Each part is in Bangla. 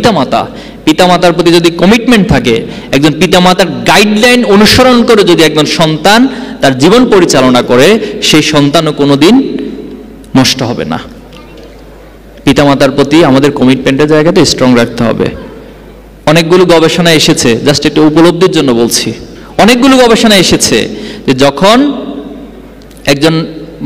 পিতামাতা, পিতামাতার প্রতি যদি কমিটমেন্ট থাকে, একজন পিতামাতার গাইডলাইন অনুসরণ করে যদি একজন সন্তান তার জীবন পরিচালনা করে, সেই সন্তানও কোনোদিন নষ্ট হবে না। পিতামাতার প্রতি আমাদের কমিটমেন্টের জায়গাটা স্ট্রং রাখতে হবে। অনেকগুলো গবেষণা এসেছে, জাস্ট একটু উপলব্ধির জন্য বলছি, অনেকগুলো গবেষণা এসেছে যে যখন একজন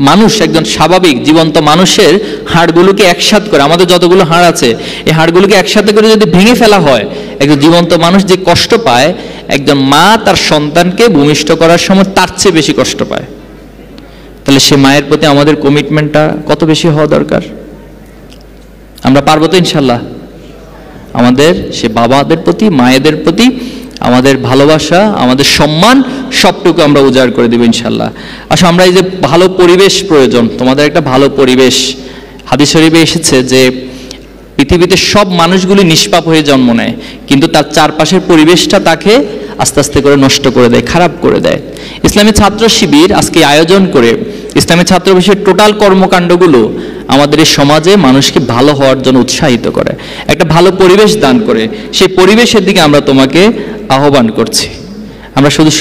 মানুষ, একজন স্বাভাবিক জীবন্ত মানুষের হাড়গুলোকে একসাথে করে, আমাদের যতগুলো হাড় আছে এই হাড়গুলোকে একসাথে করে যদি ভেঙে ফেলা হয়, একজন জীবন্ত মানুষ যে কষ্ট পায়, একজন মা তার সন্তানকে ভূমিষ্ঠ করার সময় তার চেয়ে বেশি কষ্ট পায়। তাহলে সে মায়ের প্রতি আমাদের কমিটমেন্টটা কত বেশি হওয়া দরকার? আমরা পারবো তো ইনশাল্লাহ? আমাদের সে বাবাদের প্রতি, মায়েদের প্রতি আমাদের ভালোবাসা, আমাদের সম্মান সবটুকু আমরা উজাড় করে দেব ইনশাল্লাহ। আচ্ছা, আমরা এই যে ভালো পরিবেশ প্রয়োজন, তোমাদের একটা ভালো পরিবেশ, হাদিস শরীফে এসেছে যে পৃথিবীতে সব মানুষগুলি নিষ্পাপ হয়ে জন্ম নেয়, কিন্তু তার চারপাশের পরিবেশটা তাকে আস্তে আস্তে করে নষ্ট করে দেয়, খারাপ করে দেয়। ইসলামী ছাত্র শিবির আজকে আয়োজন করে ইসলামী ছাত্র শিবিরের টোটাল কর্মকাণ্ডগুলো আমাদের এই সমাজে মানুষকে ভালো হওয়ার জন্য উৎসাহিত করে, একটা ভালো পরিবেশ দান করে। সেই পরিবেশের দিকে আমরা তোমাকে আহ্বান করছি। আমরা শুধু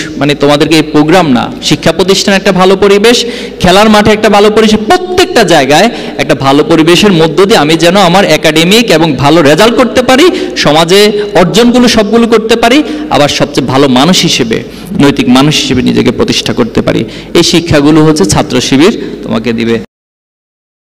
তোমাদেরকে এই প্রোগ্রাম না, শিক্ষা প্রতিষ্ঠানে একটা ভালো পরিবেশ, খেলার মাঠে একটা ভালো পরিবেশ, প্রত্যেকটা জায়গায় একটা ভালো পরিবেশের মধ্য দিয়ে আমি যেন আমার একাডেমিক এবং ভালো রেজাল্ট করতে পারি, সমাজে অর্জনগুলো সবগুলো করতে পারি, আবার সবচেয়ে ভালো মানুষ হিসেবে, নৈতিক মানুষ হিসেবে নিজেকে প্রতিষ্ঠা করতে পারি। এই শিক্ষাগুলো হচ্ছে ছাত্র শিবির তোমাকে দিবে।